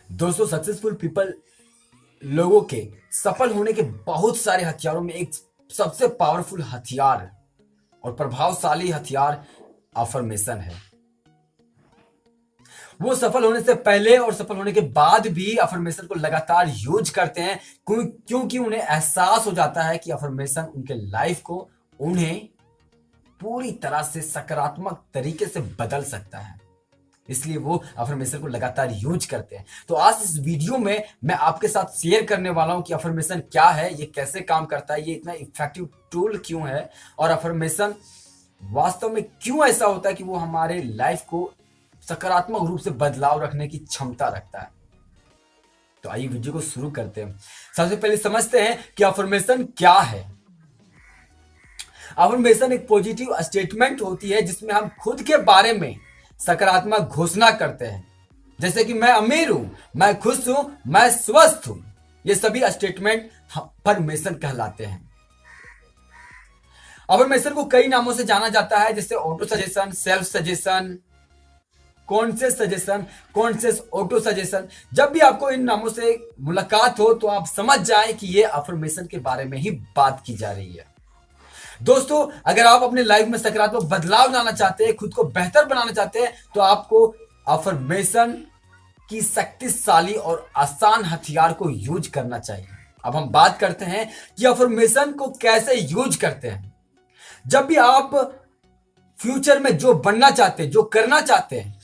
दोस्तों, successful people लोगों के सफल होने के बहुत सारे हथियारों में एक सबसे पावरफुल हथियार और प्रभावशाली हथियार अफर्मेशन है। वो सफल होने से पहले और सफल होने के बाद भी अफर्मेशन को लगातार यूज करते हैं, क्योंकि उन्हें एहसास हो जाता है कि अफर्मेशन उनके लाइफ को उन्हें पूरी तरह से सकारात्मक तरीके से बदल सकता है। इसलिए वो अफर्मेशन को लगातार यूज करते हैं। तो आज इस वीडियो में मैं आपके साथ शेयर करने वाला हूं कि अफर्मेशन क्या है, ये कैसे काम करता है, ये इतना इफेक्टिव टूल क्यों है और अफर्मेशन वास्तव में क्यों ऐसा होता है कि वो हमारे लाइफ को सकारात्मक रूप से बदलाव रखने की क्षमता रखता है। तो आइए वीडियो को शुरू करते हैं। सबसे पहले समझते हैं कि अफर्मेशन क्या है। अफर्मेशन एक पॉजिटिव स्टेटमेंट होती है जिसमें हम खुद के बारे में सकारात्मक घोषणा करते हैं, जैसे कि मैं अमीर हूं, मैं खुश हूं, मैं स्वस्थ हूं। ये सभी स्टेटमेंट अफर्मेशन कहलाते हैं। अफर्मेशन को कई नामों से जाना जाता है, जैसे auto suggestion, self suggestion, conscious suggestion, conscious auto suggestion. जब भी आपको इन नामों से मुलाकात हो तो आप समझ जाएं कि ये अफर्मेशन के बारे में ही बात की जा रही है। दोस्तों, अगर आप अपने लाइफ में सकारात्मक बदलाव लाना चाहते हैं, खुद को बेहतर बनाना चाहते हैं, तो आपको अफर्मेशन की शक्तिशाली और आसान हथियार को यूज करना चाहिए। अब हम बात करते हैं कि अफर्मेशन को कैसे यूज करते हैं। जब भी आप फ्यूचर में जो बनना चाहते हैं, जो करना चाहते हैं,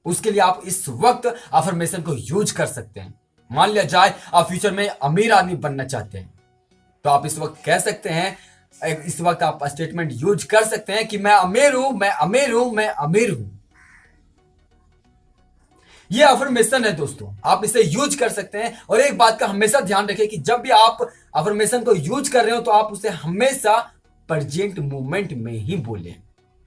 उसके लिए आप इस वक्त अफर्मेशन को यूज कर सकते हैं। मान लिया जाए आप फ्यूचर में अमीर आदमी बनना चाहते हैं, तो आप इस वक्त कह सकते हैं, इस वक्त आप स्टेटमेंट यूज कर सकते हैं कि मैं अमीर हूं, मैं अमीर हूं, मैं अमीर हूं। यह अफर्मेशन है दोस्तों, आप इसे यूज कर सकते हैं। और एक बात का हमेशा ध्यान रखें कि जब भी आप अफर्मेशन को यूज कर रहे हो तो आप उसे हमेशा प्रेजेंट मोमेंट में ही बोलें,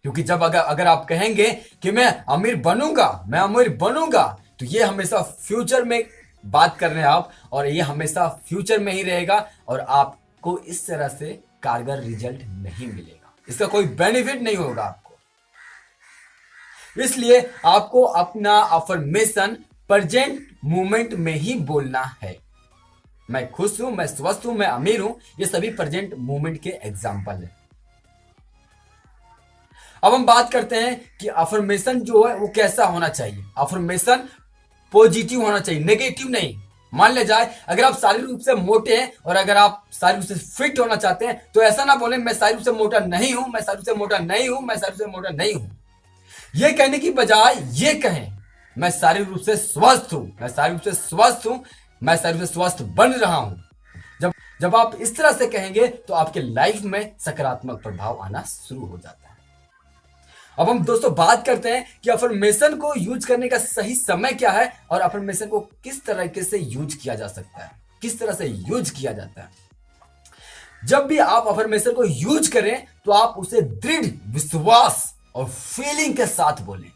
क्योंकि जब अगर आप कहेंगे कि मैं अमीर बनूंगा, मैं अमीर बनूंगा, तो ये हमेशा फ्यूचर में बात कर रहे हैं आप, और ये हमेशा फ्यूचर में ही रहेगा और आपको इस तरह से कारगर रिजल्ट नहीं मिलेगा, इसका कोई बेनिफिट नहीं होगा आपको। इसलिए आपको अपना अफर्मेशन प्रेजेंट मोमेंट में ही बोलना है। मैं खुश हूं, मैं स्वस्थ हूं, मैं अमीर हूं, ये सभी प्रेजेंट मोमेंट के एग्जाम्पल है। अब हम बात करते हैं कि अफर्मेशन जो है वो कैसा होना चाहिए। अफर्मेशन पॉजिटिव होना चाहिए, नेगेटिव नहीं। मान लिया जाए अगर आप शारीरिक रूप से मोटे हैं और अगर आप शारीरिक रूप से फिट होना चाहते हैं, तो ऐसा ना बोले मैं शारीरिक रूप से मोटा नहीं हूं, मैं शारीरिक रूप से मोटा नहीं हूं, मैं शारीरिक रूप से मोटा नहीं हूं। ये कहने की बजाय ये कहें मैं शारीरिक रूप से स्वस्थ हूं, मैं शारीरिक रूप से स्वस्थ हूं, मैं शारीरिक रूप से स्वस्थ बन रहा हूं। जब आप इस तरह से कहेंगे तो आपके लाइफ में सकारात्मक प्रभाव आना शुरू हो जाता है। अब हम दोस्तों बात करते हैं कि अफर्मेशन को यूज करने का सही समय क्या है और अफर्मेशन को किस तरीके से यूज किया जा सकता है, किस तरह से यूज किया जाता है। जब भी आप अफर्मेशन को यूज करें तो आप उसे दृढ़ विश्वास और फीलिंग के साथ बोलें।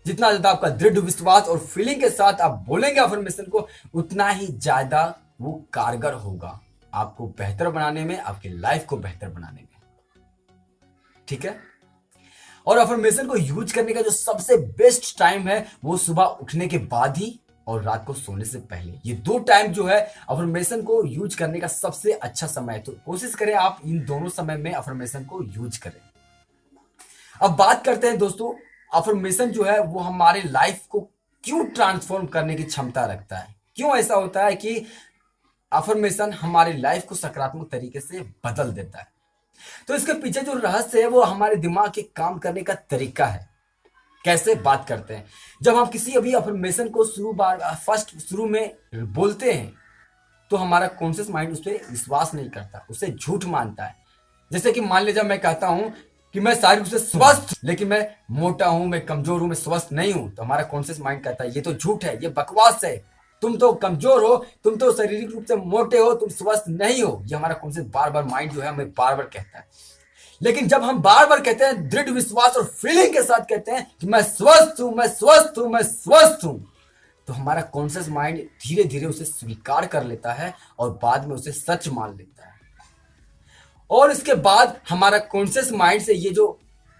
जितना ज्यादा आपका दृढ़ विश्वास और फीलिंग के साथ आप बोलेंगे अफर्मेशन को, उतना ही ज्यादा वो कारगर होगा आपको बेहतर बनाने में, आपकी लाइफ को बेहतर बनाने में। ठीक है। और अफर्मेशन को यूज करने का जो सबसे बेस्ट टाइम है वो सुबह उठने के बाद ही और रात को सोने से पहले। ये दो टाइम जो है अफर्मेशन को यूज करने का सबसे अच्छा समय है। तो कोशिश करें आप इन दोनों समय में अफर्मेशन को यूज करें। अब बात करते हैं दोस्तों, अफर्मेशन जो है वो हमारे लाइफ को क्यों ट्रांसफॉर्म करने की क्षमता रखता है। क्यों ऐसा होता है कि अफर्मेशन हमारी लाइफ को सकारात्मक तरीके से बदल देता है। तो इसके पीछे जो रहस्य है वो हमारे दिमाग के काम करने का तरीका है। कैसे बात करते हैं, जब हम किसी अभी अफर्मेशन को शुरू में बोलते हैं तो हमारा कॉन्शियस माइंड उस पर विश्वास नहीं करता, उसे झूठ मानता है। जैसे कि मान लीजिए मैं कहता हूं कि मैं शारीरिक रूप से स्वस्थ, लेकिन मैं मोटा हूं, मैं कमजोर हूं, मैं स्वस्थ नहीं हूं, तो हमारा कॉन्शियस माइंड कहता है ये तो झूठ है, ये बकवास है, तुम तो कमजोर हो, तुम तो शारीरिक रूप से मोटे हो, तुम स्वस्थ नहीं हो। ये हमारा कॉन्शियस बार बार माइंड जो है हमें बार बार कहता है। लेकिन जब हम बार बार कहते हैं, दृढ़ विश्वास और फीलिंग के साथ कहते हैं कि मैं स्वस्थ हूं, मैं स्वस्थ हूं, मैं स्वस्थ हूं, तो हमारा कॉन्शियस माइंड धीरे धीरे उसे स्वीकार कर लेता है और बाद में उसे सच मान लेता है। और इसके बाद हमारा कॉन्शियस माइंड से ये जो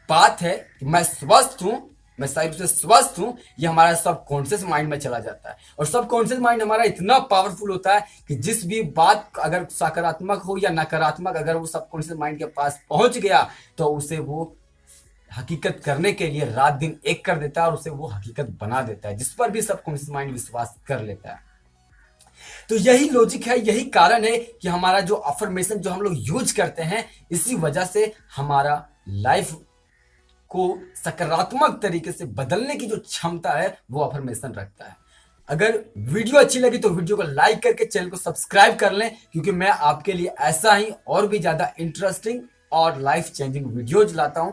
बात है कि मैं स्वस्थ हूं, मैं सही रूप से स्वस्थ हूं, ये हमारा सबकॉन्शियस माइंड में चला जाता है। और सबकॉन्शियस माइंड हमारा इतना पावरफुल होता है कि जिस भी बात अगर सकारात्मक हो या नकारात्मक, अगर वो सबकॉन्शियस माइंड के पास पहुंच गया तो उसे वो हकीकत करने के लिए रात दिन एक कर देता है और उसे वो हकीकत बना देता है, जिस पर भी सबकॉन्शियस माइंड विश्वास कर लेता है। तो यही लॉजिक है, यही कारण है कि हमारा जो अफर्मेशन जो हम लोग यूज करते हैं, इसी वजह से हमारा लाइफ को सकारात्मक तरीके से बदलने की जो क्षमता है वो अफर्मेशन रखता है। अगर वीडियो अच्छी लगी तो वीडियो को लाइक करके चैनल को सब्सक्राइब कर लें, क्योंकि मैं आपके लिए ऐसा ही और भी ज्यादा इंटरेस्टिंग और लाइफ चेंजिंग वीडियोज लाता हूं